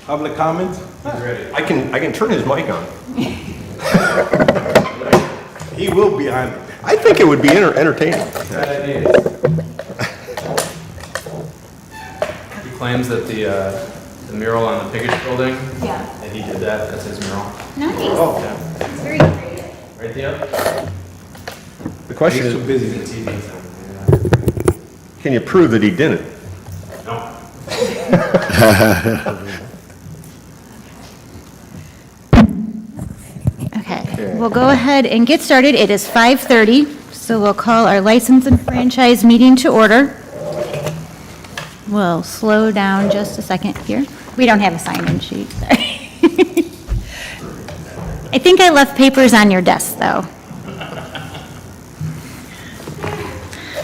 Public comment? I can turn his mic on. He will be on it. I think it would be entertaining. He claims that the mural on the Piggott building, Yeah. that he did that, that's his mural. Nice. Oh, It's very creative. Right, Theo? The question he's too is, busy. can you prove that he didn't? No. Okay, we'll go ahead and get started. It is 5:30, so we'll call our license and franchise meeting to order. We'll slow down just a second here. We don't have a sign-in sheet, sorry. I think I left papers on your desk, though.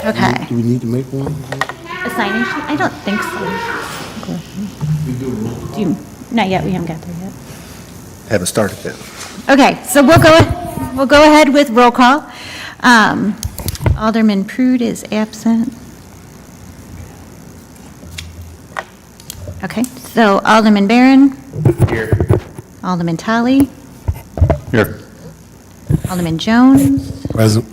Okay. Do we need to make one? A sign-in sheet? I don't think so. Do you, not yet, we haven't got there yet. Haven't started yet. Okay, so we'll go ahead with roll call. Alderman Prude is absent. Okay, so Alderman Barron, Here. Alderman Tully, Here. Alderman Jones, Present.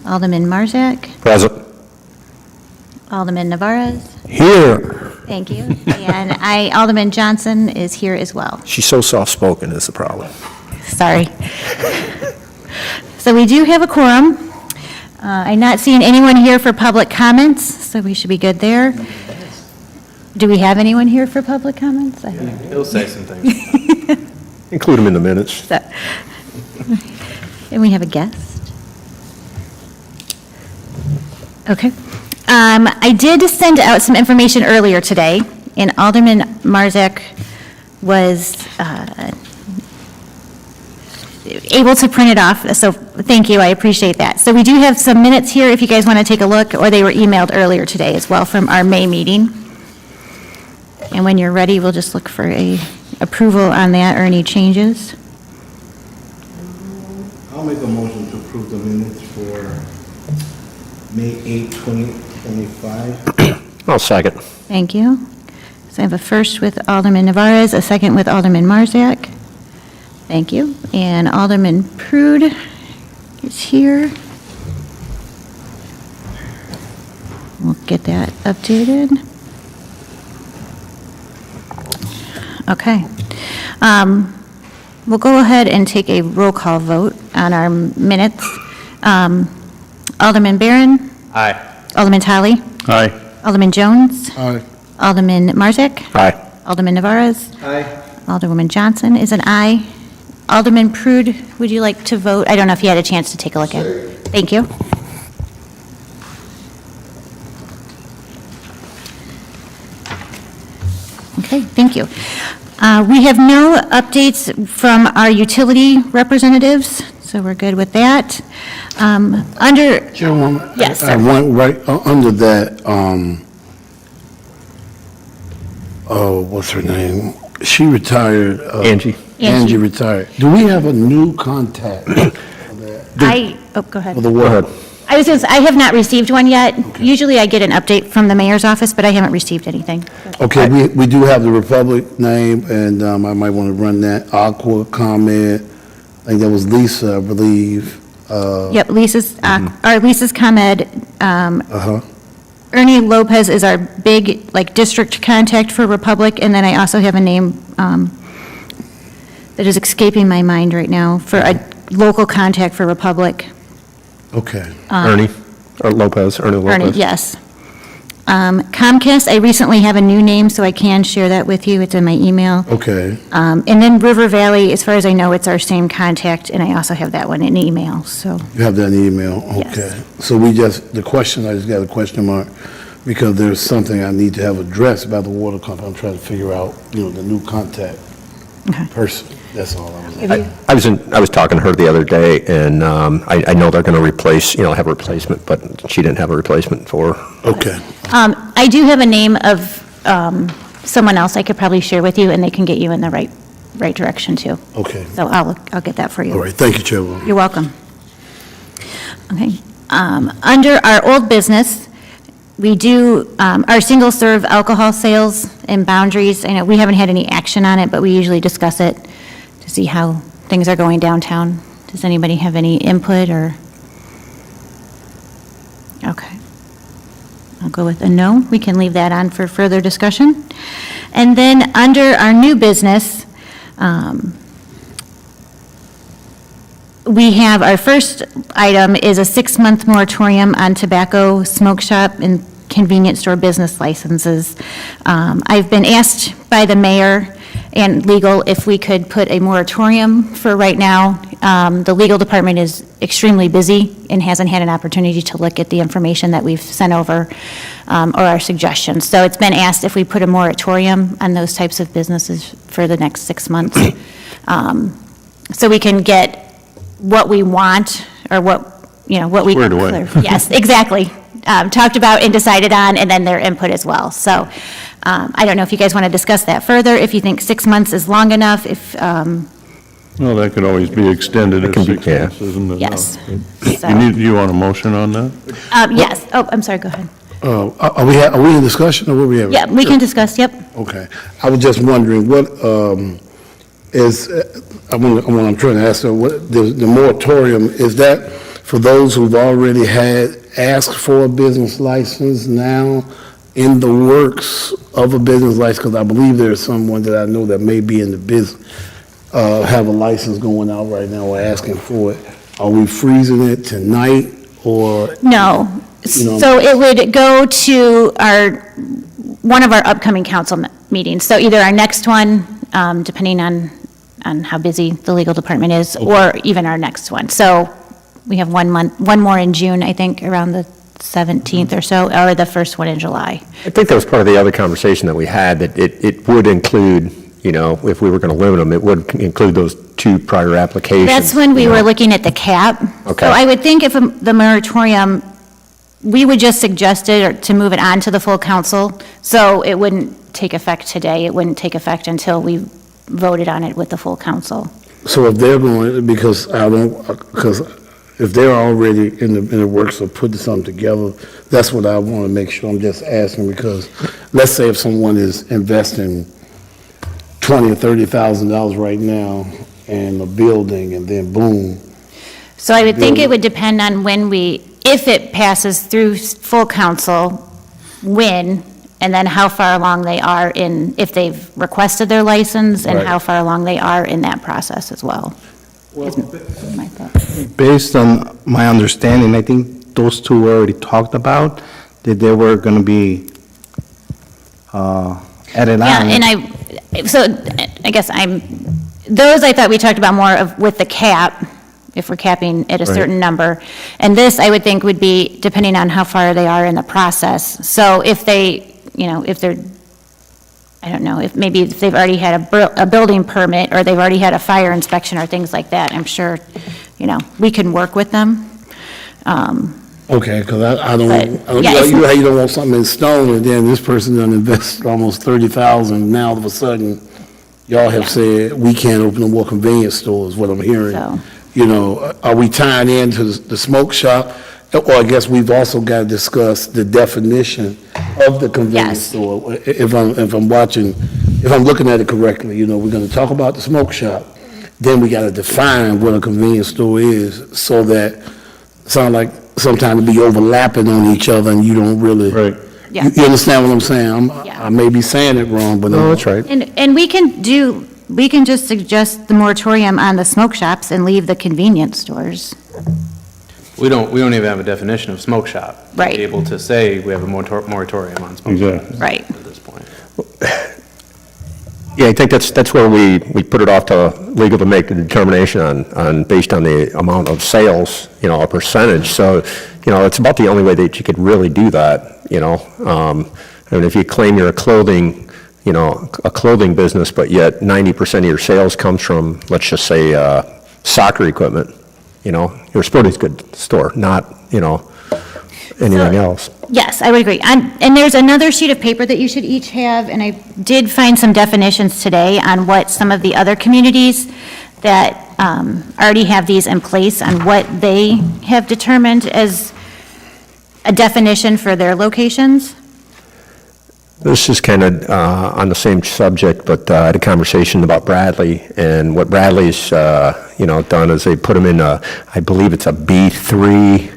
Alderman Marzak, Present. Alderman Navarez, Here. thank you, and Alderman Johnson is here as well. She's so soft-spoken is the problem. Sorry. So we do have a quorum. I'm not seeing anyone here for public comments, so we should be good there. Do we have anyone here for public comments? He'll say some things. Include him in the minutes. And we have a guest. Okay. I did send out some information earlier today, and Alderman Marzak was able to print it off, so thank you, I appreciate that. So we do have some minutes here if you guys want to take a look, or they were emailed earlier today as well from our May meeting. And when you're ready, we'll just look for a approval on that or any changes. I'll make a motion to approve the minutes for May 8, 2025. I'll second. Thank you. So I have a first with Alderman Navarez, a second with Alderman Marzak. Thank you. And Alderman Prude is here. We'll get that updated. Okay. We'll go ahead and take a roll call vote on our minutes. Alderman Barron? Aye. Alderman Tully? Aye. Alderman Jones? Aye. Alderman Marzak? Aye. Alderman Navarez? Aye. Alderwoman Johnson is an aye. Alderman Prude, would you like to vote? I don't know if you had a chance to take a look at it. Thank you. Okay, thank you. We have no updates from our utility representatives, so we're good with that. Under, Chairwoman? Yes, I sir. want right under that, what's her name? She retired. Angie. Angie retired. Do we have a new contact for that? go ahead. For the water? I was going to say, I have not received one yet. Usually I get an update from the mayor's office, but I haven't received anything. Okay, we do have the Republic name, and I might want to run that. Aqua comment, I think that was Lisa, I believe. Yep, Lisa's ComEd. Uh-huh. Ernie Lopez is our big, district contact for Republic, and then I also have a name that is escaping my mind right now for a local contact for Republic. Okay. Ernie, or Lopez, Ernie Lopez. Ernie, yes. Comcast, I recently have a new name, so I can share that with you. It's in my email. Okay. And then River Valley, as far as I know, it's our same contact, and I also have that one in email, so. You have that in email? Yes. Okay. So I just got a question mark, because there's something I need to have addressed by the water company. I'm trying to figure out, the new contact Okay. person. That's all I was. I was talking to her the other day, and I know they're going to replace, have a replacement, but she didn't have a replacement for her. Okay. I do have a name of someone else I could probably share with you, and they can get you in the right direction, too. Okay. So I'll get that for you. All right. Thank you, Chairwoman. You're welcome. Okay. Under our old business, We do, our single-serve alcohol sales and boundaries, I know we haven't had any action on it, but we usually discuss it to see how things are going downtown. Does anybody have any input or? Okay. I'll go with a no. We can leave that on for further discussion. And then under our new business, we have, our first item is a 6-month moratorium on tobacco, smoke shop, and convenience store business licenses. I've been asked by the mayor and legal if we could put a moratorium for right now. The legal department is extremely busy and hasn't had an opportunity to look at the information that we've sent over or our suggestions. So it's been asked if we put a moratorium on those types of businesses for the next 6 months. So we can get what we want, or what we. Squared away. Yes, exactly. Talked about and decided on, and then their input as well. So I don't know if you guys want to discuss that further, if you think 6 months is long enough, if, Well, that could always be extended at can be- 6 yeah. months, isn't it? Yes. So- You want a motion on that? yes, oh, I'm sorry, go ahead. Are we in discussion, or what we have? Yeah, we can discuss, yep. Okay. I was just wondering, what is, what I'm trying to ask, what, the moratorium, is that for those who've already asked for a business license now, in the works of a business license? Because I believe there's someone that I know that may be in the business, have a license going out right now or asking for it. Are we freezing it tonight, or? No. know- So it would go to one of our upcoming council meetings. So either our next one, depending on how busy the legal department is, or even our next one. So we have one more in June, I think, around the 17th or so, or the first one in July. I think that was part of the other conversation that we had, that it would include, if we were going to limit them, it would include those 2 prior applications. That's when we were looking at the cap. Okay. So I would think if the moratorium, we would just suggest it, or to move it on to the full council, so it wouldn't take effect today. It wouldn't take effect until we voted on it with the full council. So if they're going, because if they're already in the works of putting something together, that's what I want to make sure. I'm just asking, because let's say if someone is investing $20,000 or $30,000 right now in a building, and then boom. So I would think it would depend on if it passes through full council, when, and then how far along they are if they've requested their license, and Right. how far along they are in that process as well. Is my thought. Based on my understanding, I think those 2 were already talked about, that they were going to be added on. Yeah, and I guess those I thought we talked about more of with the cap, if we're capping at a certain number. And this, I would think, would be depending on how far they are in the process. So if they, if they're, I don't know, if they've already had a building permit, or they've already had a fire inspection or things like that, I'm sure, we can work with them. Okay, because I don't, But, yeah, it's- you know how you don't want something in stone, and then this person done invest almost $30,000, now all of a sudden, y'all have said, we can't open no more convenience stores, what I'm hearing. So- Are we tying into the smoke shop? Or I guess we've also got to discuss the definition of the convenience Yes. store. If I'm looking at it correctly, we're going to talk about the smoke shop, then we got to define what a convenience store is, so that sound like sometimes it be overlapping on each other, and you don't really. Right. Yeah. You understand what I'm saying? Yeah. I may be saying it wrong, but. No, that's right. And we can just suggest the moratorium on the smoke shops and leave the convenience stores. We don't even have a definition of smoke shop. Right. To be able to say we have a moratorium on smoke Exactly. shops. Right. At this point. Yeah, I think that's where we put it off to legal to make the determination on based on the amount of sales, a percentage. So, it's about the only way that you could really do that, And if you claim you're a clothing business, but yet 90% of your sales comes from, let's just say, soccer equipment, you're a sporting goods store, not, anything else. Yes, I would agree. And there's another sheet of paper that you should each have, and I did find some definitions today on what some of the other communities that already have these in place, on what they have determined as a definition for their locations. This is kind of on the same subject, but I had a conversation about Bradley, and what Bradley's, done is they put them in I believe it's a B3,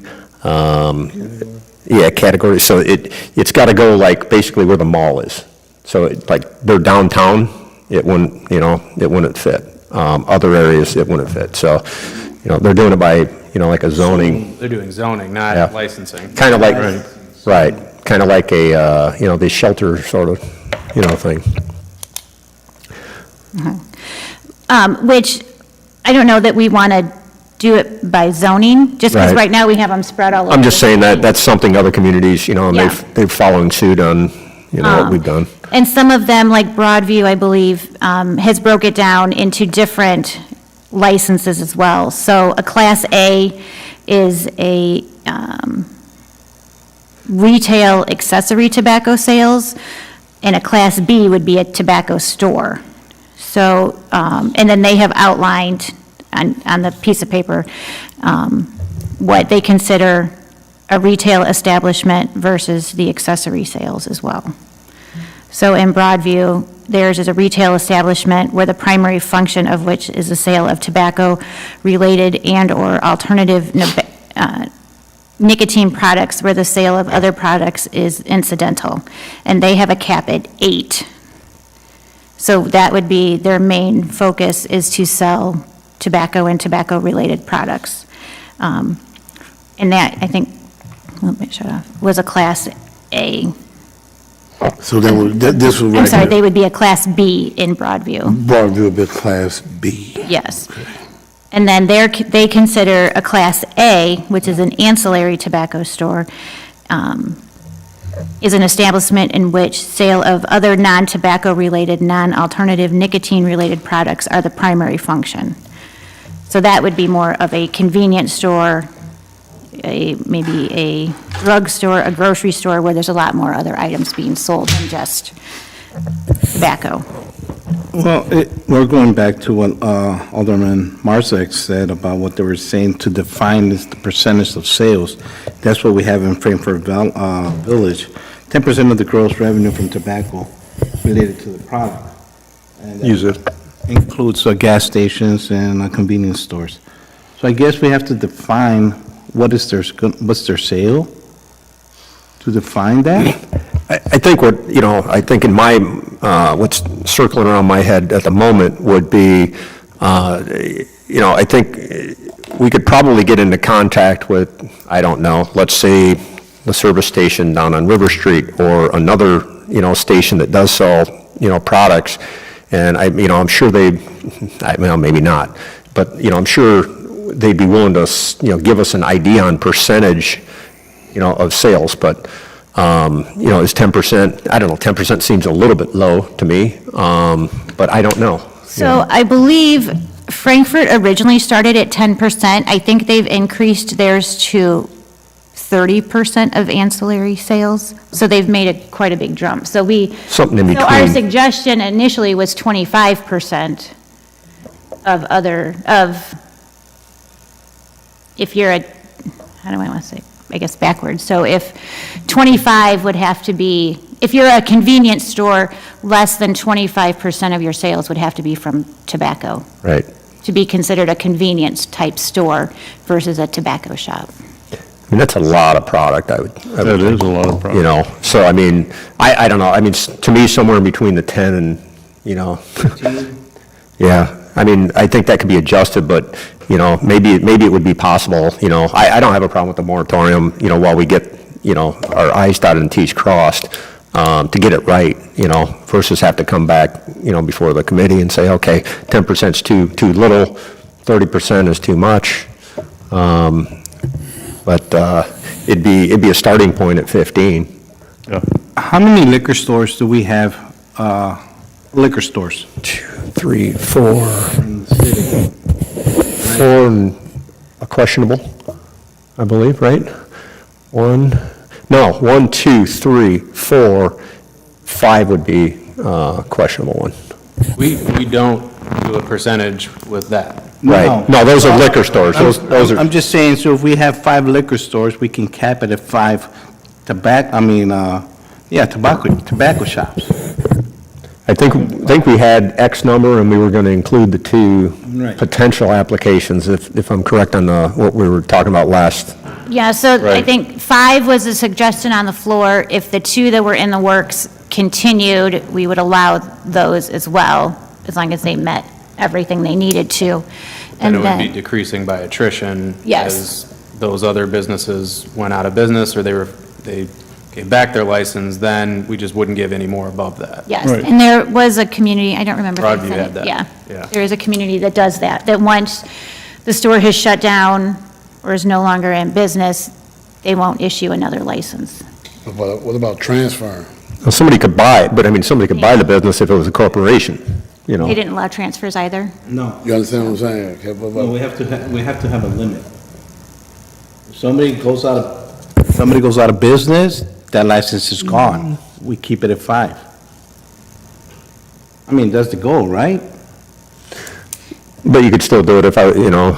category. So it's got to go like basically where the mall is. So like they're downtown, it wouldn't fit. Other areas, it wouldn't fit. So, they're doing it by, like a zoning, They're doing zoning, not Yeah. licensing. kind of like, right, kind of like a, the shelter sort of, thing. Which, I don't know that we want to do it by zoning, just because Right. right now we have them spread all over. I'm just saying that that's something other communities, and Yeah. they're following suit on, what we've done. And some of them, like Broadview, I believe, has broke it down into different licenses as well. So a Class A is a retail accessory tobacco sales, and a Class B would be a tobacco store. So, and then they have outlined on the piece of paper what they consider a retail establishment versus the accessory sales as well. So in Broadview, theirs is a retail establishment where the primary function of which is the sale of tobacco-related and/or alternative nicotine products, where the sale of other products is incidental. And they have a cap at 8. So that would be, their main focus is to sell tobacco and tobacco-related products. And that, I think, let me shut off, was a Class A. So this was right I'm sorry, here. they would be a Class B in Broadview, Broadview would be Class B. yes. And then they consider a Class A, which is an ancillary tobacco store, is an establishment in which sale of other non-tobacco-related, non-alternative nicotine-related products are the primary function. So that would be more of a convenience store, maybe a drugstore, a grocery store, where there's a lot more other items being sold than just tobacco. Well, we're going back to what Alderman Marzak said about what they were saying to define is the percentage of sales. That's what we have in Frankfurt Village, 10% of the gross revenue from tobacco related to the product. And that Use it. includes gas stations and convenience stores. So I guess we have to define what's their sale, to define that? I think I think in my, what's circling around my head at the moment would be, I think we could probably get into contact with, I don't know, let's say the service station down on River Street or another, station that does sell, products. And I'm sure maybe not, but, I'm sure they'd be willing to, give us an idea on percentage, of sales, but, is 10%, I don't know, 10% seems a little bit low to me, but I don't know. So I believe Frankfurt originally started at 10%. I think they've increased theirs to 30% of ancillary sales. So they've made quite a big jump. So Something in So our between. suggestion initially was 25% if you're how do I want to say, I guess backwards. So if 25 would have to be, if you're a convenience store, less than 25% of your sales would have to be from tobacco, Right. to be considered a convenience type store versus a tobacco shop. I mean, that's a lot of product, I would That is a lot of problem. So I mean, I don't know, I mean, to me, somewhere in between the 10 and, yeah, I mean, I think that could be adjusted, but, maybe it would be possible, I don't have a problem with the moratorium, while we get, our I's dotted and T's crossed, to get it right, versus have to come back, before the committee and say, okay, 10% is too little, 30% is too much. But it'd be a starting point at 15. Yeah. How many liquor stores do we have, liquor stores 2, 3, 4, in the city? 4 and a questionable, I believe, right? 1, 2, 3, 4, 5 would be a questionable one. We don't do a percentage with that. Right. No, those are liquor stores. Those are, I'm just saying, so if we have 5 liquor stores, we can cap it at 5 tobacco shops. I think we had X number, and we were going to include the 2 Right. potential applications, if I'm correct on what we were talking about last. Yeah, so I Right. think 5 was a suggestion on the floor. If the 2 that were in the works continued, we would allow those as well, as long as they met everything they needed to. And And it would be then, decreasing by attrition. Yes. As those other businesses went out of business, or they gave back their license, then we just wouldn't give any more above that. yes, Right. and there was a community, I don't remember. if I Broadview said had it. that. Yeah. Yeah. There is a community that does that once the store has shut down or is no longer in business, they won't issue another license. What about transferring? Well, somebody could buy it, but I mean, somebody could buy the business if it was a corporation, you know. They didn't allow transfers either? No. You understand what I'm saying? Okay, No, we have to have a limit. If somebody goes out of business, that license is gone. We keep it at 5. I mean, that's the goal, right? But you could still do it if I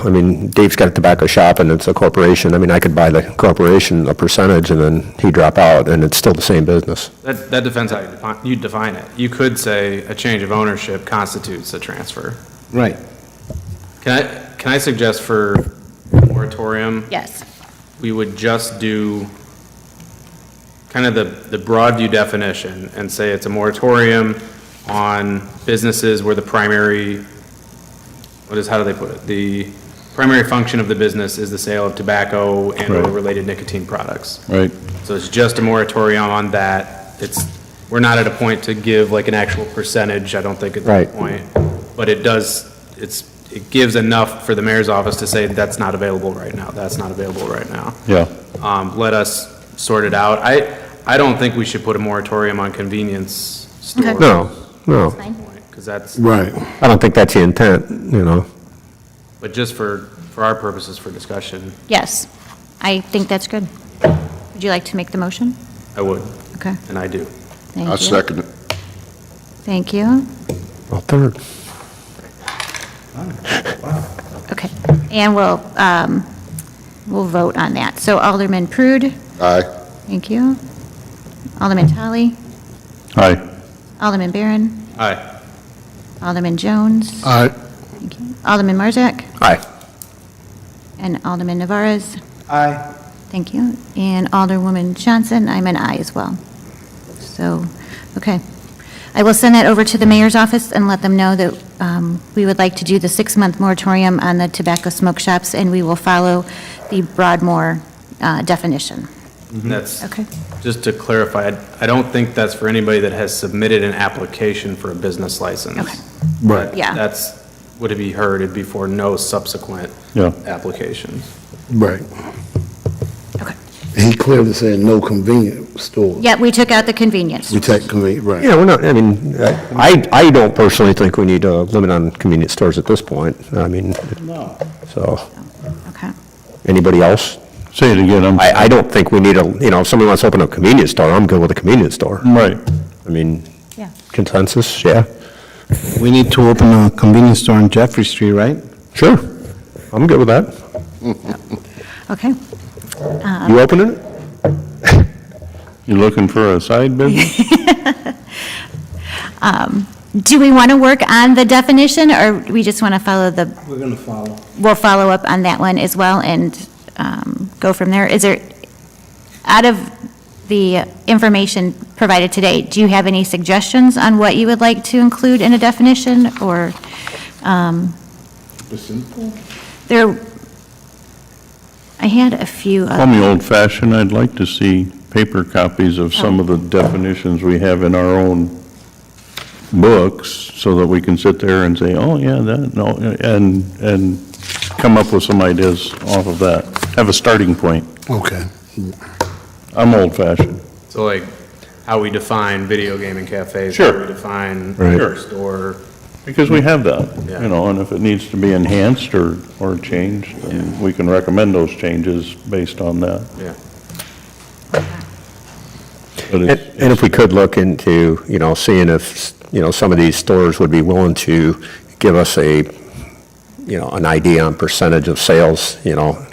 mean, Dave's got a tobacco shop and it's a corporation. I mean, I could buy the corporation a percentage and then he'd drop out, and it's still the same business. That depends how you define it. You could say a change of ownership constitutes a transfer. Right. Can I suggest for moratorium? Yes. We would just do kind of the broad view definition and say it's a moratorium on businesses where the primary, how do they put it? The primary function of the business is the sale of tobacco and or Right. related nicotine products. Right. So it's just a moratorium on that. We're not at a point to give like an actual percentage, I don't think at Right. this point. But it gives enough for the mayor's office to say that's not available right now, that's not available right now. Yeah. Let us sort it out. I don't think we should put a moratorium on convenience stores. No, Fine. Because that's, Right. I don't think that's the intent, you know. but just for our purposes for discussion, Yes, I think that's good. Would you like to make the motion? I would, Okay, and I do. thank you. I second it. Thank you. Well, third. Okay, and we'll vote on that. So Alderman Prude, Aye. thank you. Alderman Tully, Aye. Alderman Barron, Aye. Alderman Jones, All right. thank you. Alderman Marzak, Aye. and Alderman Navarez, Aye. thank you. And Alderwoman Johnson, I'm an aye as well. So, okay. I will send that over to the mayor's office and let them know that we would like to do the 6-month moratorium on the tobacco smoke shops, and we will follow the Broadmoor definition. And that's, Okay. just to clarify, I don't think that's for anybody that has submitted an application for a business license. Okay. Right. Yeah. That's, would it be heard, it'd be for no subsequent Yeah. applications. Right. Okay. He clearly said no convenience store. Yeah, we took out the convenience. We take convenience, right. Yeah, we're not, I mean, I don't personally think we need a limit on convenience stores at this point. I mean, No. so, Okay. anybody else? Say it again, I don't think we need if somebody wants to open a convenience store, I'm good with a convenience store. Right. I mean, Yeah. consensus, yeah, We need to open a convenience store on Jeffrey Street, right? sure. I'm good with that. Okay. You opening it? You looking for a side business? Do we want to work on the definition, or we just want to follow We're going to follow. we'll follow up on that one as well and go from there? Is there, out of the information provided today, do you have any suggestions on what you would like to include in a definition, or? There, I had a few. Call me old-fashioned, I'd like to see paper copies of some of the definitions we have in our own books, so that we can sit there and say, oh, yeah, that, no, and come up with some ideas off of that. Have a starting point. Okay. I'm old-fashioned. So like, how we define video gaming cafes. Sure. How we define Right. store. Because we have that, Yeah. and if it needs to be enhanced or changed, then we can recommend those changes based on that. Yeah. But And it's, and if we could look into, seeing if, some of these stores would be willing to give us a, an idea on percentage of sales,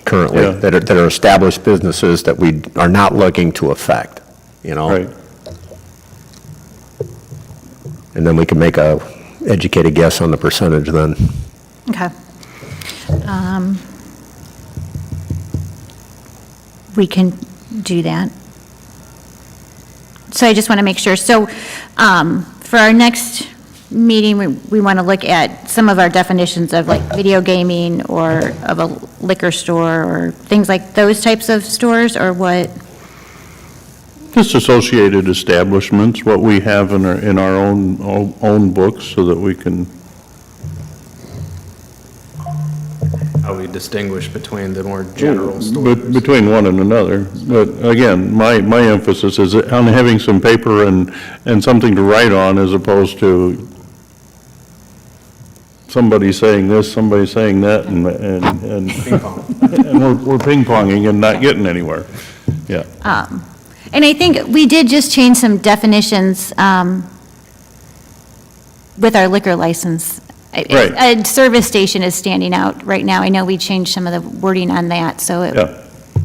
currently, Yeah. that are established businesses that we are not looking to affect, Right. And then we can make a educated guess on the percentage then. Okay. We can do that. So I just want to make sure. So for our next meeting, we want to look at some of our definitions of like video gaming or of a liquor store or things like those types of stores, or what? Just associated establishments, what we have in our own books, so that we can, How we distinguish between the more general stores. between one and another. But again, my emphasis is on having some paper and something to write on, as opposed to somebody saying this, somebody saying that, and we're ping-ponging and not getting anywhere. Yeah. And I think we did just change some definitions with our liquor license. Right. A service station is standing out right now. I know we changed some of the wording on that, so Yeah.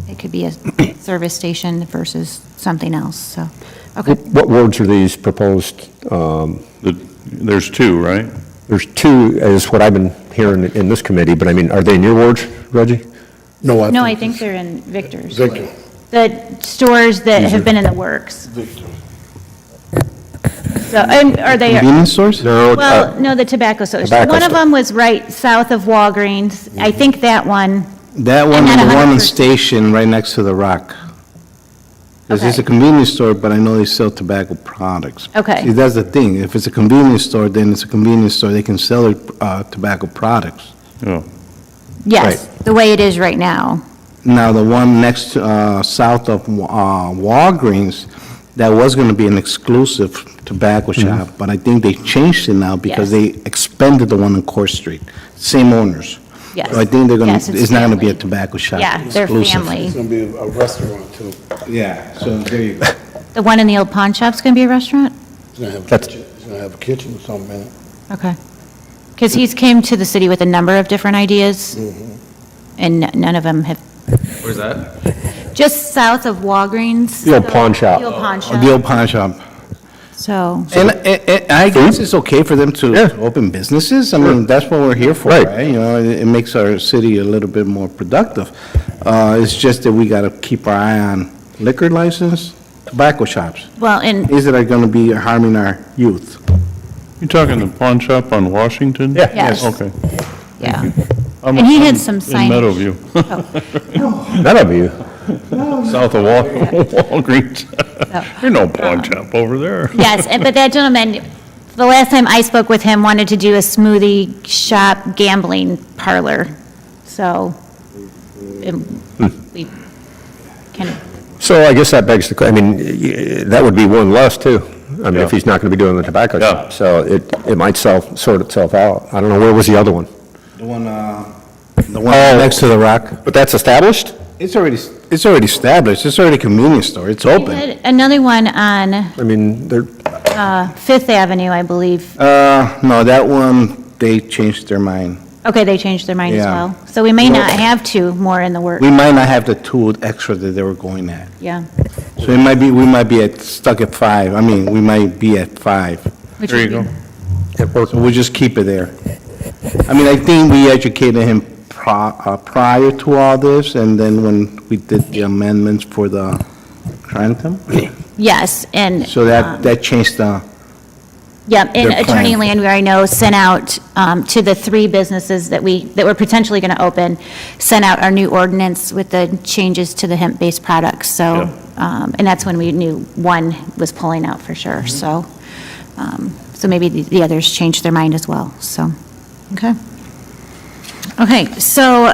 it could be a service station versus something else, so, okay. What words are these proposed? There's two, right? There's two, is what I've been hearing in this committee, but I mean, are they in your words, Reggie? No, No, I think they're in Victor's. Victor. The stores that have been in the works. Victor. So, and are they, Convenience stores? No. well, no, the tobacco stores. Tobacco One of store. them was right south of Walgreens. I think that one, That one, I'm not and the one in 100%. Station right next to the Rock. Because it's a Okay. convenience store, but I know they sell tobacco products. Okay. See, that's the thing. If it's a convenience store, then it's a convenience store. They can sell tobacco products. Yeah. yes, the way it is right now. Now, the one next, south of Walgreens, that was going to be an exclusive tobacco shop, but I think they changed it now because Yes. they expanded the one on Court Street. Same owners. Yes. So I think they're going Yes, to, it's it's not going to be a family. tobacco shop. Yeah, they're exclusive. family. It's gonna be a restaurant too. Yeah, so there you go. The one in the old pawn shop's going to be a restaurant? It's gonna have a That's- kitchen, it's gonna have a kitchen or something in it. Okay. Because he's came to the city with a number of different ideas, and none of them have, Where's that? just south of Walgreens. The old pawn shop. The old pawn The shop. old pawn shop. So, And I guess it's okay for them to Yeah. open businesses. I mean, that's what we're here for, Right. right? You know, it makes our city a little bit more productive. It's just that we got to keep our eye on liquor license, tobacco shops. well, and, These that are going to be harming our youth. You talking the pawn shop on Washington? Yeah. Yes. Okay. yeah. I'm- And he had I'm some In signage. Meadowview, None of you. south of Walgreens. There's no pawn shop over there. Yes, but that gentleman, the last time I spoke with him, wanted to do a smoothie shop gambling parlor. So, we kind of, So I guess that begs the, I mean, that would be one less too. I mean, if Yeah. he's not going to be doing the tobacco Yeah. shop. So it might sort itself out. I don't know, where was the other one? The one next to the Rock. But that's established? It's already established. It's already a convenience store. It's we open. had another one on I mean, they're, Fifth Avenue, I believe. No, that one, they changed their mind. Okay, they changed their mind as Yeah. well. So we may not have two more in the works. We might not have the two extra that they were going at. Yeah. So we might be stuck at 5. I mean, we might be at 5. Which There you would go. be- it worked. So we'll just keep it there. I mean, I think we educated him prior to all this, and then when we did the amendments for the Trenton, Yes, and. so that changed the, Yeah, and their Attorney plan. Landwehr, I know, sent out to the 3 businesses that were potentially going to open, sent out our new ordinance with the changes to the hemp-based products, so, and that's when we knew one was pulling out for sure, so, so maybe the others changed their mind as well, so, okay. Okay, so,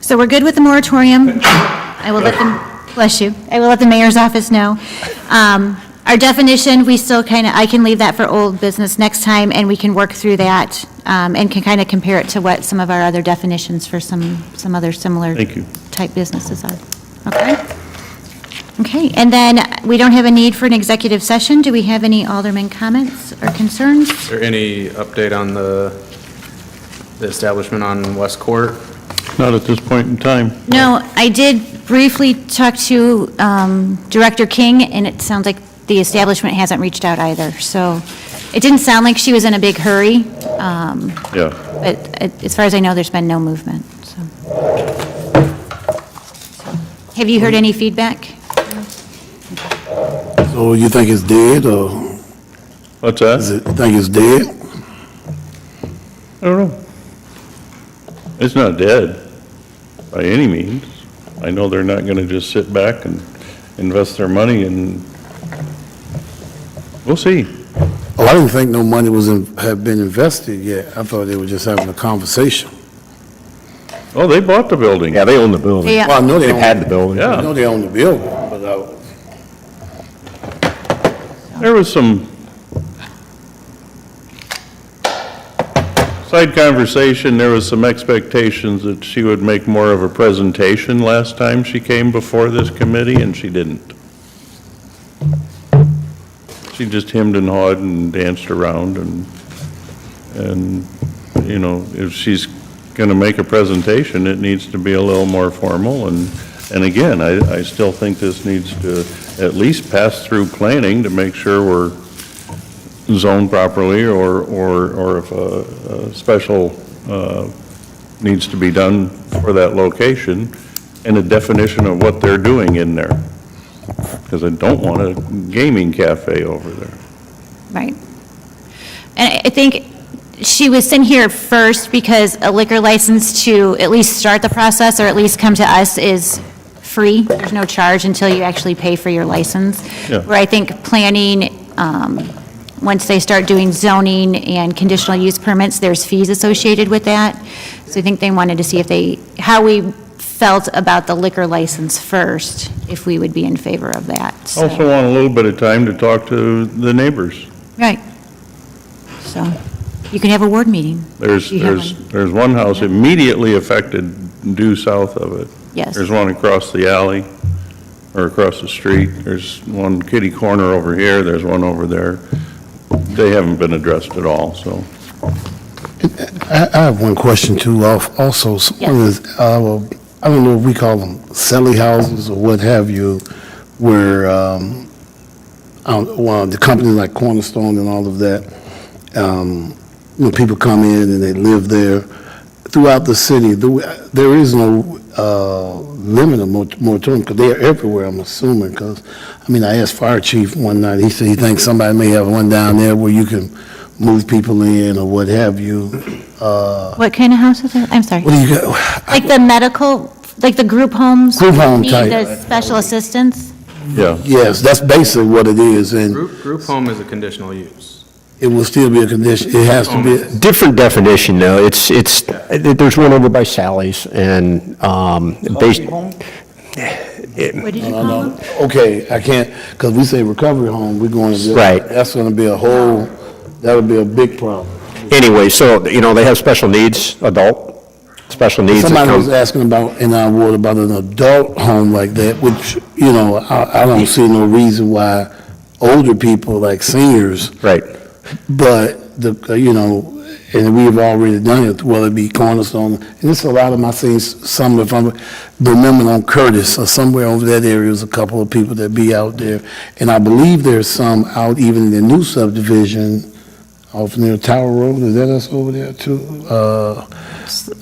so we're good with the moratorium. I will let them, bless you, I will let the mayor's office know. Our definition, we still I can leave that for old business next time, and we can work through that, and can kind of compare it to what some of our other definitions for some other similar Thank you. type businesses are. Okay? Okay, and then we don't have a need for an executive session. Do we have any alderman comments or concerns? Is there any update on the the establishment on West Court? Not at this point in time. No, I did briefly talk to Director King, and it sounds like the establishment hasn't reached out either. So it didn't sound like she was in a big hurry, Yeah. but as far as I know, there's been no movement, so. Have you heard any feedback? So you think it's dead, or What's is that? it, think it's dead? I don't know. It's not dead by any means. I know they're not going to just sit back and invest their money, and we'll see. Oh, I didn't think no money had been invested yet. I thought they were just having a conversation. Oh, they bought the building. Yeah, they own the building. Yeah. Well, I know they They've own, had the building. Yeah. I know they own the building, but There was some side conversation, there was some expectations that she would make more of a presentation last time she came before this committee, and she didn't. She just hemmed and hawed and danced around, and, you know, if she's gonna make a presentation, it needs to be a little more formal, and again, I still think this needs to at least pass through planning to make sure we're zoned properly, or if a special needs to be done for that location, and a definition of what they're doing in there. Because I don't want a gaming cafe over there. Right. And I think she was sent here first because a liquor license to at least start the process, or at least come to us, is free. There's no charge until you actually pay for your license. Yeah. Where I think planning, once they start doing zoning and conditional use permits, there's fees associated with that. So I think they wanted to see how we felt about the liquor license first, if we would be in favor of that. So- Also want a little bit of time to talk to the neighbors. Right. So you can have a ward meeting. You have one. There's one house immediately affected due south of it. Yes. There's one across the alley, or across the street. There's one kitty corner over here, there's one over there. They haven't been addressed at all, so. I have one question too, also. One is, I don't know if we call them celly houses or what have you, where, the companies like Cornerstone and all of that, you know, people come in and they live there. Throughout the city, there is no limit of moratorium, because they are everywhere, I'm assuming, because, I mean, I asked Fire Chief one night, he said he thinks somebody may have one down there where you can move people in or what have you. What kind of house is it? I'm sorry. What do you got? Like the medical, like the group homes? Group home Need type. the special assistance? Yeah. Yes, that's basically what it is, and Group home is a conditional use. it will still be a condition, it has to be, Different definition, though. There's one over by Sally's, and, based, What did you call them? okay, I can't, because we say recovery home, we're going to, Right. that's going to be that would be a big problem. anyway, so, you know, they have special needs, special needs. that Somebody come- was asking about, in our ward, about an adult home like that, which, you know, I don't see no reason why older people, like seniors, Right. but you know, and we've already done it, whether it be Cornerstone, and it's a lot of them, I seen some, if I'm remembering on Curtis, or somewhere over that area, there's a couple of people that be out there, and I believe there's some out even in the new subdivision, off near Tower Road, is that us over there too?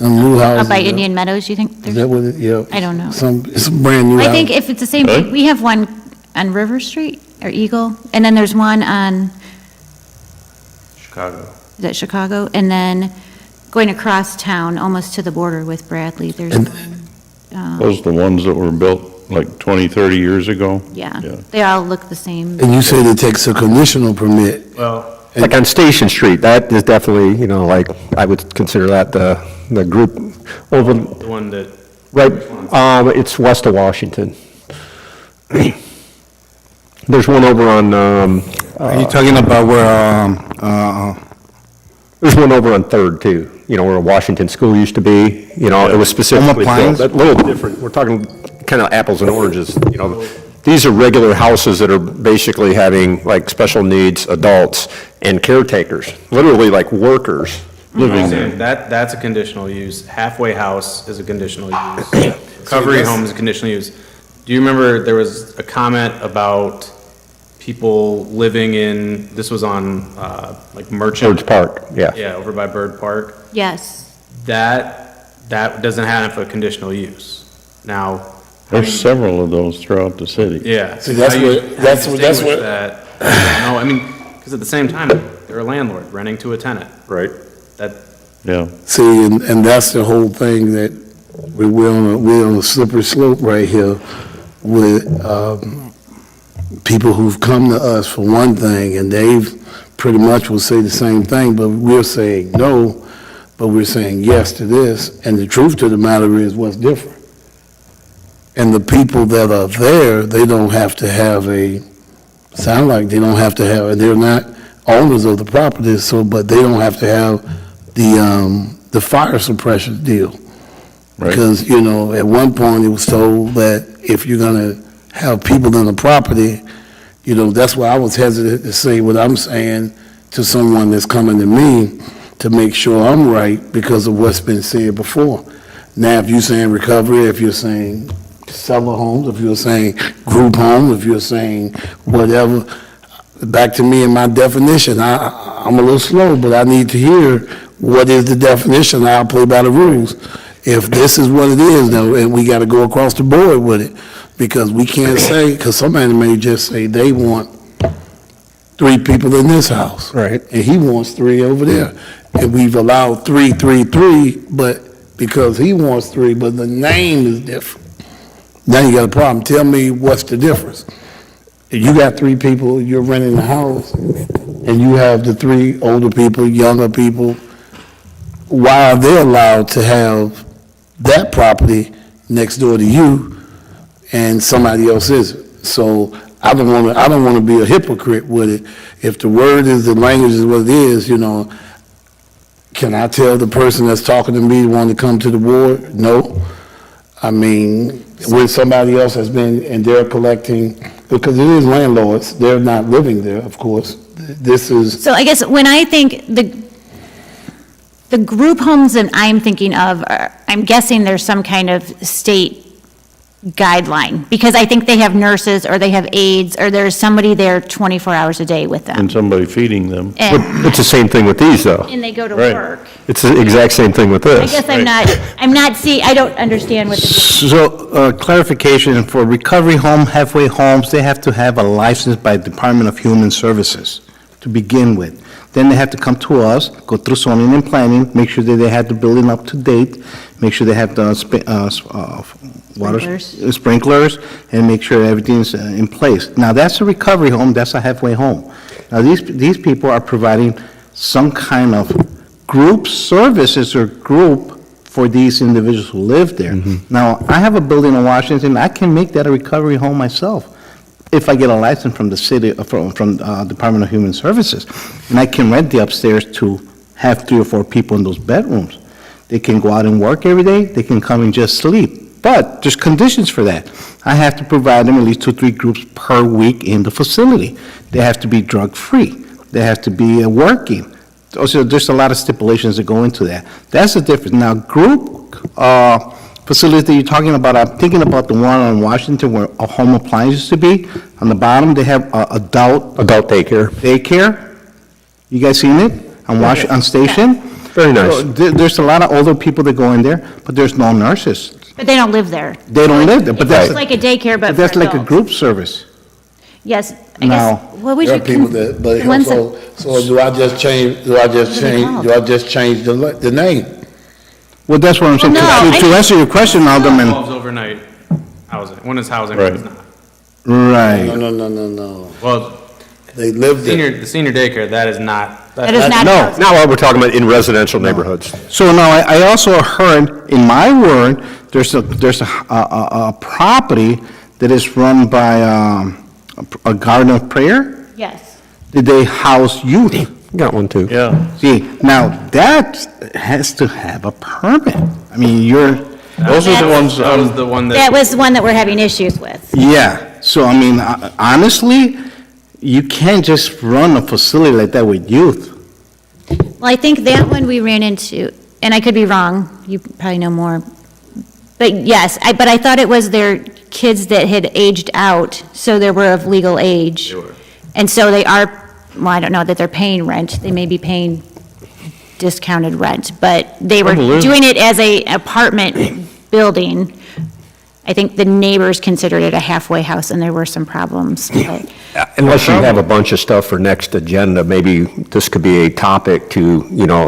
New houses. Up by Indian Meadows, you think? Is there's- that what it, yeah. I don't know. It's a brand new house. I think if it's the same, Really? we have one on River Street, or Eagle, and then there's one on, Chicago. is that Chicago? And then going across town, almost to the border with Bradley, there's And- one. Those are the ones that were built like 20, 30 years ago? Yeah, Yeah. they all look the same. And you said it takes a conditional permit. Well, Like on Station Street, that is definitely, you know, like, I would consider that the group over, the one that, right, it's west of Washington. There's one over on, Are you talking about where, there's one over on Third, too, you know, where Washington School used to be, you know, it was specifically Pines? built, a little different, we're talking kind of apples and oranges, you know. These are regular houses that are basically having like special needs adults and caretakers, literally like workers living there. That's a conditional use. Halfway house is a conditional use. Recovery home is a conditional use. Do you remember there was a comment about people living in, this was on, like Merchant? Birds Park, yeah. Yeah, over by Bird Park. Yes. That doesn't have a conditional use. Now. There's several of those throughout the city. Yeah. See, that's how you- what- how you that's what- distinguish that? No, I mean, because at the same time, they're a landlord renting to a tenant. Right. That, Yeah. See, and that's the whole thing that we're on a slippery slope right here with people who've come to us for one thing, and they've pretty much will say the same thing, but we're saying no, but we're saying yes to this, and the truth of the matter is what's different. And the people that are there, they don't have to have sound like they don't have to have, and they're not owners of the property, so, but they don't have to have the fire suppression deal. Right. Because, at one point, it was told that if you're gonna have people in the property, that's why I was hesitant to say what I'm saying to someone that's coming to me to make sure I'm right because of what's been said before. Now, if you're saying recovery, if you're saying seller homes, if you're saying group homes, if you're saying whatever, back to me and my definition, I'm a little slow, but I need to hear what is the definition, I'll play by the rules. If this is what it is, though, and we got to go across the board with it, because we can't say, because somebody may just say they want 3 people in this house. Right. And he wants 3 over there. And we've allowed 3, 3, 3, but because he wants 3, but the name is different. Now you got a problem. Tell me what's the difference. If you got 3 people, you're renting a house, and you have the 3 older people, younger people, why are they allowed to have that property next door to you and somebody else isn't? So I don't want to be a hypocrite with it. If the word is, the language is what it is, can I tell the person that's talking to me want to come to the board? No. I mean, when somebody else has been, and they're collecting, because it is landlords, they're not living there, of course. This is, So I guess when I think the group homes that I'm thinking of, I'm guessing there's some kind of state guideline, because I think they have nurses, or they have aides, or there's somebody there 24 hours a day with them. And somebody feeding them. And It's the same thing with these, though. they go to Right. work. It's the exact same thing with I this. guess I don't understand what the, So, clarification, for recovery home, halfway homes, they have to have a license by Department of Human Services to begin with. Then they have to come to us, go through zoning and planning, make sure that they have the building up to date, make sure they have the water Sprinklers. sprinklers, and make sure everything's in place. Now, that's a recovery home, that's a halfway home. Now, these people are providing some kind of group services or group for these individuals who live there. Now, I have a building in Washington, I can make that a recovery home myself, if I get a license from the city, from Department of Human Services. And I can rent the upstairs to have 3 or 4 people in those bedrooms. They can go out and work every day, they can come and just sleep. But there's conditions for that. I have to provide them at least 2 or 3 groups per week in the facility. They have to be drug-free. They have to be working. Also, there's a lot of stipulations that go into that. That's the difference. Now, group facility that you're talking about, I'm thinking about the one on Washington where a home appliance used to be. On the bottom, they have adult Adult daycare. daycare. You guys seen it on Station? Very nice. So, there's a lot of older people that go in there, but there's no nurses. but they don't live there. They don't live there, but It's that's, just like a daycare, but but for that's like a adults. group service. Yes, I Now, guess, what would there you? are people that, but the ones so do I just change the name? Well, that's what I'm saying. Well, no, To answer your question, Alderman, involves overnight housing. One is housing, one is Right. not. right. No. Well, They live there. the senior daycare, that is not. That is not No. housing. Now, what we're talking about in residential neighborhoods. So now, I also heard, in my word, there's a property that is run by a Garden of Prayer. Yes. Did they house youth? Got one, too. Yeah. See, now, that has to have a permit. I mean, Those are the ones, That was the one That that, was the one that we're having issues with. yeah. So, I mean, honestly, you can't just run a facility like that with youth. Well, I think that one we ran into, and I could be wrong, you probably know more. But yes, but I thought it was their kids that had aged out, so they were of legal age. They were. And so they are, well, I don't know that they're paying rent, they may be paying discounted rent, but they were Trouble is- doing it as a apartment building. I think the neighbors considered it a halfway house, and there were some problems, but. Unless you have a bunch of stuff for next agenda, maybe this could be a topic to,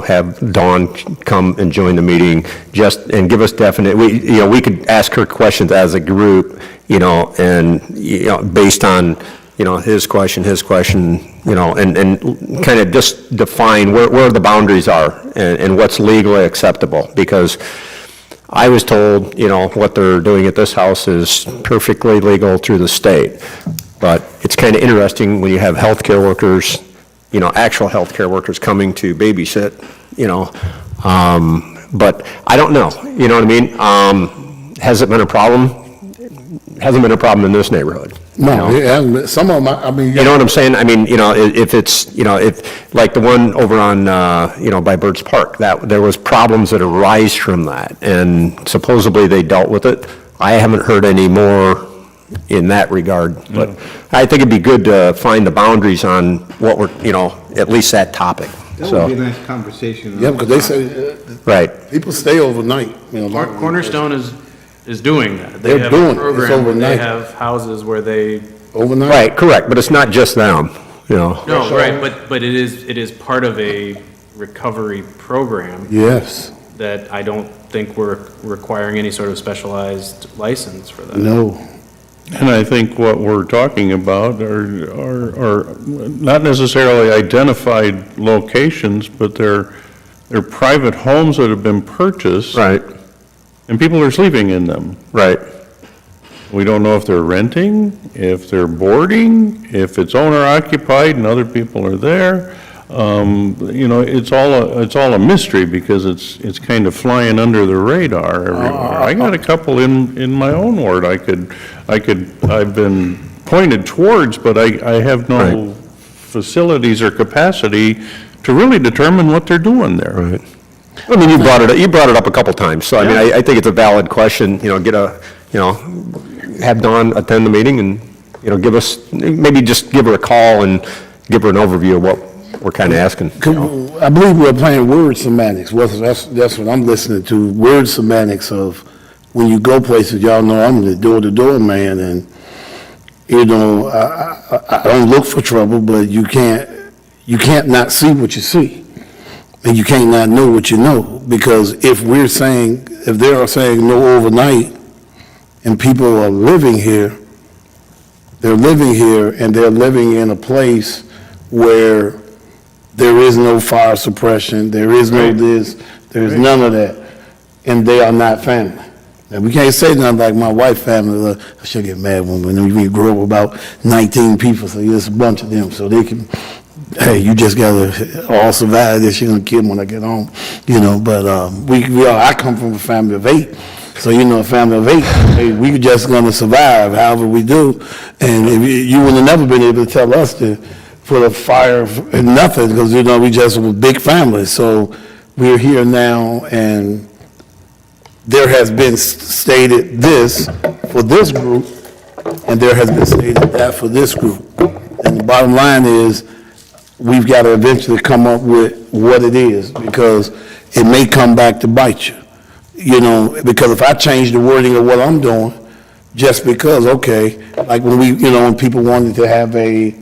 have Dawn come and join the meeting, and give us definite, we could ask her questions as a group, and, based on, his question, and kind of just define where the boundaries are and what's legally acceptable, because I was told, what they're doing at this house is perfectly legal through the state. But it's kind of interesting when you have healthcare workers, actual healthcare workers coming to babysit, but I don't know, you know what I mean? Has it been a problem? Hasn't been a problem in this neighborhood. No, it hasn't been. Some of them, I mean. You know what I'm saying? I mean, if it's, if, like the one over on, by Birds Park, that, there was problems that arise from that, and supposedly they dealt with it. I haven't heard any more in that regard, but I think it'd be good to find the boundaries on what we're, at least that topic, That so. would be a nice conversation. Yeah, because they say, Right, people stay overnight, Cornerstone is doing that. They're They have doing a it. It's program where overnight. they have houses where they, Overnight. right, correct, but it's not just them, no, right, but it is part of a recovery program Yes, that I don't think we're requiring any sort of specialized license for that. no. And I think what we're talking about are not necessarily identified locations, but they're private homes that have been purchased. right, And people are sleeping in them. right. We don't know if they're renting, if they're boarding, if it's owner occupied and other people are there. It's all a mystery because it's kind of flying under the radar everywhere. I got a couple in my own ward I've been pointed towards, but I have no Right. facilities or capacity to really determine what they're doing there. Right. I mean, you brought it up a couple times, so I mean, I think it's a valid question, have Dawn attend the meeting and, give us, maybe just give her a call and give her an overview of what we're kind of asking. I believe we're playing word semantics. That's what I'm listening to, word semantics of when you go places, y'all know I'm the door-to-door man, and, I don't look for trouble, but you can't not see what you see. And you can't not know what you know, because if they are saying no overnight, and people are living here, they're living in a place where there is no fire suppression, there is no this, there is none of that, and they are not family. Now, we can't say nothing like my wife's family, she'll get mad when we grow up about 19 people, so there's a bunch of them, so they can, hey, you just gotta all survive this, you're gonna kill them when I get home, but I come from a family of 8, so a family of 8, hey, we just gonna survive however we do, and if you would have never been able to tell us to put a fire and nothing, because, we just were a big family, so we're here now, and there has been stated this for this group, and there has been stated that for this group, and the bottom line is, we've got to eventually come up with what it is, because it may come back to bite you. Because if I change the wording of what I'm doing, just because, okay, like when when people wanted to have a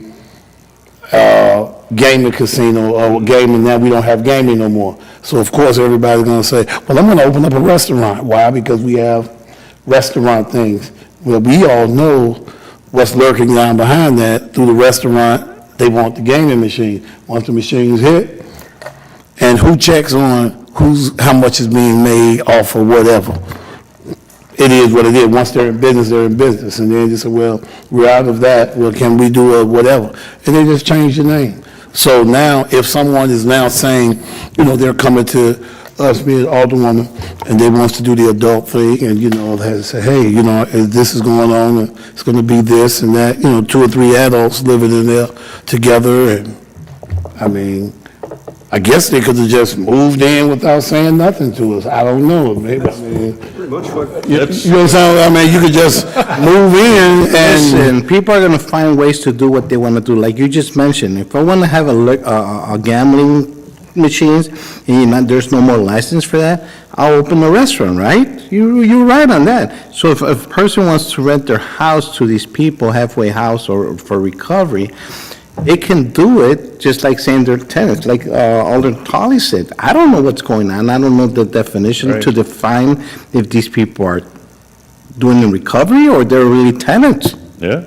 gaming casino or gaming, now we don't have gaming no more. So of course, everybody's gonna say, well, I'm gonna open up a restaurant. Why? Because we have restaurant things. Well, we all know what's lurking down behind that. Through the restaurant, they want the gaming machine. Once the machine's hit, and who checks on how much is being made off of whatever? It is what it is. Once they're in business, they're in business. And then they say, well, we're out of that. Well, can we do a whatever? And they just change the name. So now, if someone is now saying, they're coming to us, being Alderwoman, and they wants to do the adult thing, and, they say, hey, this is going on, and it's going to be this and that, 2 or 3 adults living in there together, and, I mean, I guess they could have just moved in without saying nothing to us. I don't know, maybe, I mean. You know what I'm saying? I mean, you could just move in and, Listen, people are gonna find ways to do what they wanna do, like you just mentioned. If I wanna have a gambling machines, and there's no more license for that, I'll open a restaurant, right? You're right on that. So if a person wants to rent their house to these people, halfway house or for recovery, they can do it, just like saying they're tenants, like Alderman Tully said. I don't know what's going on, I don't know the definition to define if these people are doing the recovery or they're really tenants. Yeah.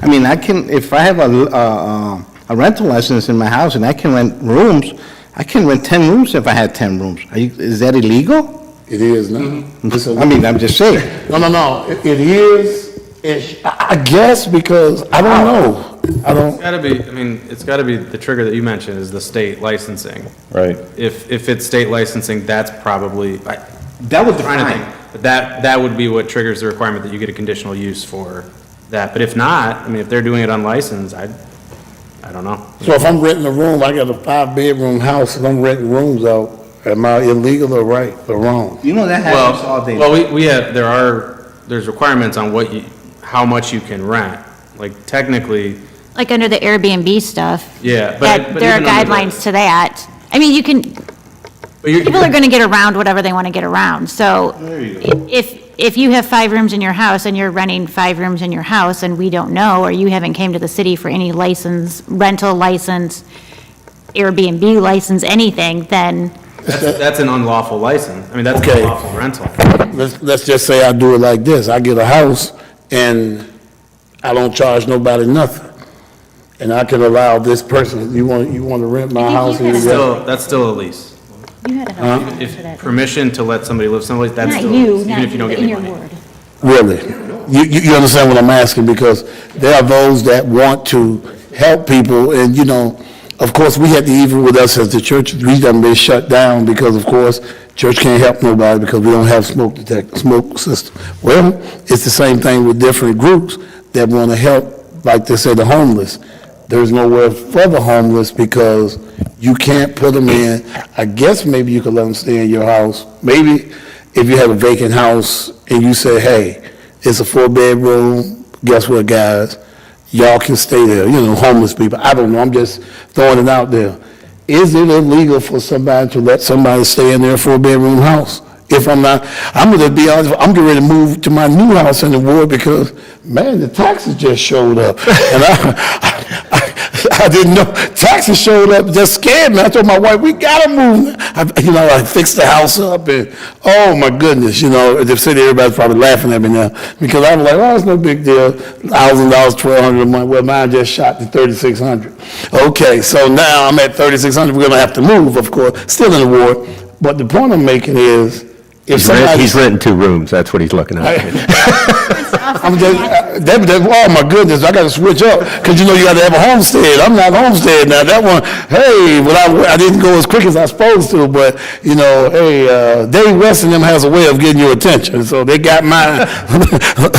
I mean, if I have a rental license in my house and I can rent rooms, I can rent 10 rooms if I had 10 rooms. Is that illegal? it is now. I mean, I'm just saying. No, it is, I guess, because I don't know. I don't, It's gotta be, I mean, it's gotta be, the trigger that you mentioned is the state licensing. Right. If it's state licensing, that's probably, That would trying to define. think, but that would be what triggers the requirement that you get a conditional use for that. But if not, I mean, if they're doing it unlicensed, I don't know. so if I'm renting a room, I got a 5-bedroom house and I'm renting rooms out, am I illegal or right or wrong? You know, that happens all day. Well, we have, there's requirements on how much you can rent. Like technically, Like under the Airbnb stuff. yeah, That but there are even under the- guidelines to that. I mean, you can, but you're- people are going to get around whatever they want to get around. So if you have 5 rooms in your house and you're renting 5 rooms in your house and we don't know, or you haven't came to the city for any license, rental license, Airbnb license, anything, then That's an unlawful license. I mean, that's an Okay. unlawful rental. Let's just say I do it like this, I get a house and I don't charge nobody nothing. And I can allow this person, you want to rent my house? and you got- That's still a lease. you had a house for If that. permission to let somebody live someplace, that's Not still a you, lease, even not if you don't you, get in any your money. ward. Really? You understand what I'm asking? Because there are those that want to help people, and, of course, we had to, even with us as the church, we done been shut down because, of course, church can't help nobody because we don't have smoke system. Well, it's the same thing with different groups that want to help, like they say, the homeless. There's nowhere for the homeless because you can't put them in. I guess maybe you could let them stay in your house. Maybe if you have a vacant house and you say, hey, it's a 4-bedroom, guess what, guys? Y'all can stay there, homeless people. I don't know, I'm just throwing it out there. Is it illegal for somebody to let somebody stay in their 4-bedroom house? If I'm not, I'm gonna be honest, I'm getting ready to move to my new house in the ward because, man, the taxes just showed up. And I didn't know, taxes showed up, just scared me. I told my wife, we gotta move. I fixed the house up and, oh my goodness, the city, everybody's probably laughing at me now. Because I was like, oh, it's no big deal, $1,000, $1,200 a month. Well, mine just shot to $3,600. Okay, so now I'm at $3,600, we're gonna have to move, of course, still in the ward. But the point I'm making is, if somebody. He's renting 2 rooms, that's what he's looking at. I'm just, oh my goodness, I got to switch up, because you got to have a homestead. I'm not homestead now. That one, hey, I didn't go as quick as I supposed to, but, hey, Dave West and them has a way of getting your attention, so they got mine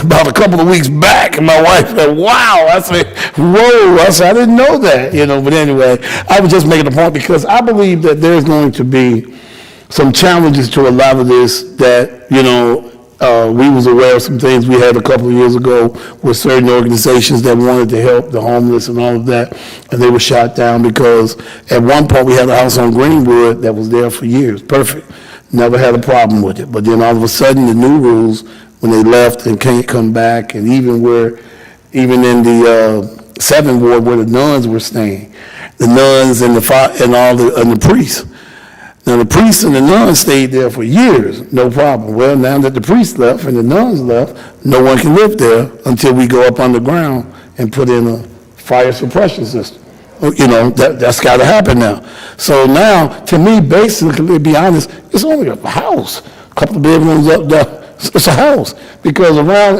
about a couple of weeks back, and my wife said, wow, I said, whoa, I said, I didn't know that, but anyway, I was just making a point, because I believe that there's going to be some challenges to a lot of this that, we was aware of some things we had a couple of years ago with certain organizations that wanted to help the homeless and all of that, and they were shot down because at one point we had a house on Greenwood that was there for years, perfect, never had a problem with it. But then all of a sudden, the new rules, when they left and can't come back, and even in the 7th ward where the nuns were staying, the nuns and the priests. Now, the priests and the nuns stayed there for years, no problem. Well, now that the priests left and the nuns left, no one can live there until we go up underground and put in a fire suppression system. That's got to happen now. So now, to me, basically, to be honest, it's only a house, a couple of bedrooms up there. It's a house. Because around,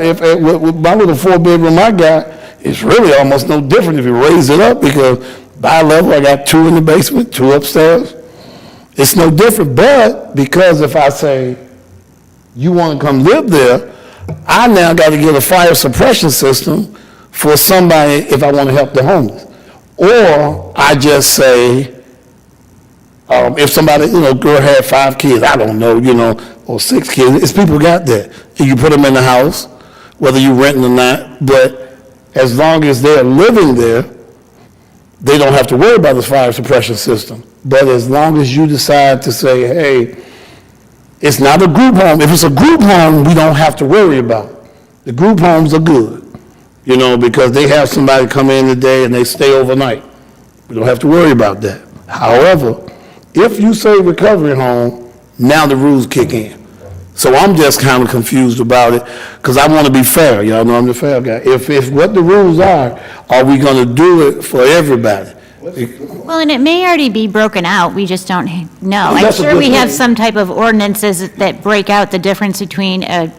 with my little 4-bedroom I got, it's really almost no different if you raise it up, because by level, I got 2 in the basement, 2 upstairs. It's no different, but because if I say, you want to come live there, I now got to get a fire suppression system for somebody if I want to help the homeless. Or I just say, If somebody, girl had 5 kids, I don't know, or 6 kids, it's people got that. And you put them in the house, whether you renting or not, but as long as they're living there, they don't have to worry about the fire suppression system. But as long as you decide to say, hey, it's not a group home. If it's a group home, we don't have to worry about it. The group homes are good, because they have somebody come in today and they stay overnight. We don't have to worry about that. However, if you say recovery home, now the rules kick in. So I'm just kind of confused about it, because I want to be fair. Y'all know I'm the fair guy. If what the rules are we going to do it for everybody? Well, and it may already be broken out, we just don't know. I'm That's a sure good we have point. some type of ordinances that break out the difference between a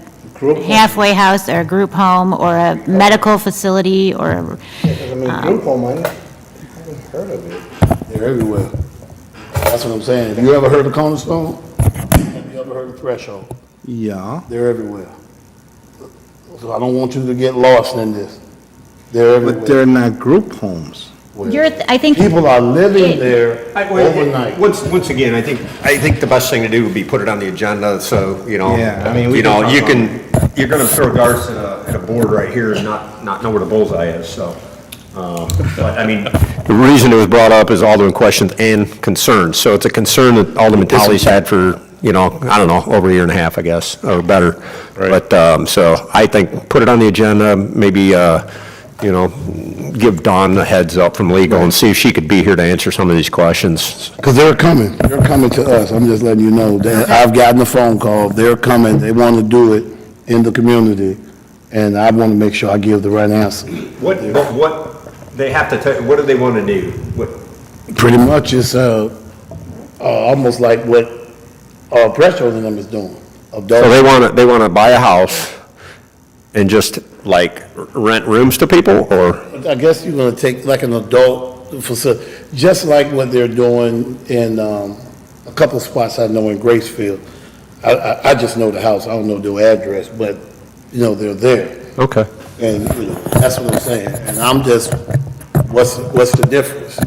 halfway house or a group home or a medical facility or, Group home, I haven't heard of it. They're everywhere. That's what I'm saying. Have you ever heard of Cornerstone? Have you ever heard of Threshold? Yeah. They're everywhere. So I don't want you to get lost in this. They're everywhere. But they're not group homes. I think. People are living there overnight. Once again, I think the best thing to do would be put it on the agenda, so, Yeah, I mean, we can talk you're gonna throw darts at a board right here and not know where the bullseye is, so. But, I mean, the reason it was brought up is Alderman questions and concerns, so it's a concern that Alderman Tully's had for, I don't know, over a year and a half, I guess, or better. Right. But, so I think, put it on the agenda, maybe, give Dawn a heads up from legal and see if she could be here to answer some of these questions. Because they're coming to us. I'm just letting you know. I've gotten a phone call. They're coming. They want to do it in the community, and I want to make sure I give the right answer. What they have to tell, what do they want to do? Pretty much it's almost like what Threshold and them is doing. So they want to buy a house and just like rent rooms to people, or? I guess you're going to take like an adult facility, just like what they're doing in a couple of spots I know in Gracefield. I just know the house. I don't know their address, but, they're there. Okay. And, that's what I'm saying. And I'm just, what's the difference,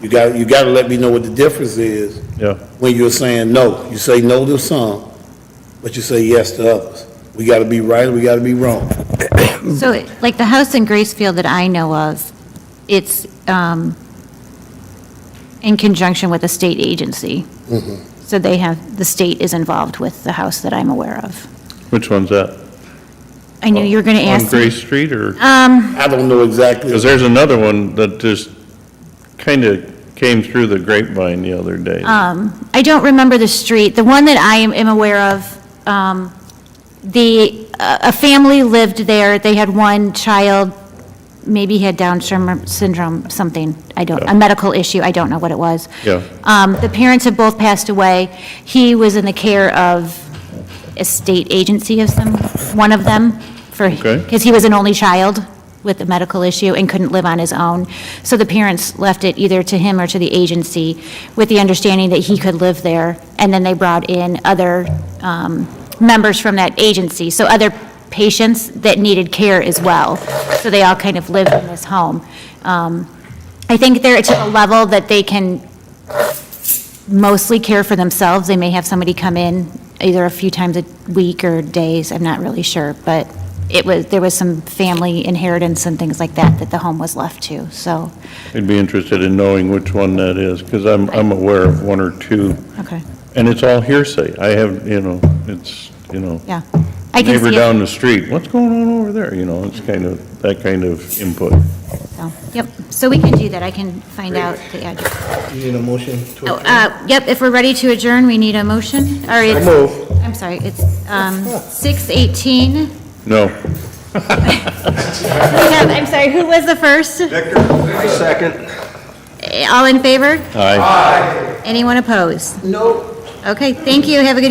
You got to let me know what the difference is. Yeah. When you're saying no. You say no to some, but you say yes to others. We got to be right, we got to be wrong. So, like the house in Gracefield that I know of, it's in conjunction with a state agency. So the state is involved with the house that I'm aware of. Which one's that? I knew you were going to On ask. Grace Street, or? I don't know exactly. Because there's another one that just kind of came through the grapevine the other day. I don't remember the street. The one that I am aware of, a family lived there. They had one child, maybe he had Down syndrome, something. A medical issue. I don't know what it was. Yeah. The parents have both passed away. He was in the care of a state agency of one of them, Okay. because he was an only child with a medical issue and couldn't live on his own. So the parents left it either to him or to the agency with the understanding that he could live there. And then they brought in other members from that agency, so other patients that needed care as well. So they all kind of lived in this home. I think they're to a level that they can mostly care for themselves. They may have somebody come in either a few times a week or days, I'm not really sure, but there was some family inheritance and things like that the home was left to, so. I'd be interested in knowing which one that is, because I'm aware of one or two. Okay, And it's all hearsay. I have, it's, yeah. I can neighbor see it. down the street, what's going on over there? It's kind of, that kind of input. So, yep, so we can do that, I can find out the address. You need a motion to adjourn? Yep, if we're ready to adjourn, we need a motion, or it's. move. I'm sorry, it's 6:18. No. I'm sorry, who was the first? Second. All in favor? Aye. Anyone opposed? No. Okay, thank you, have a good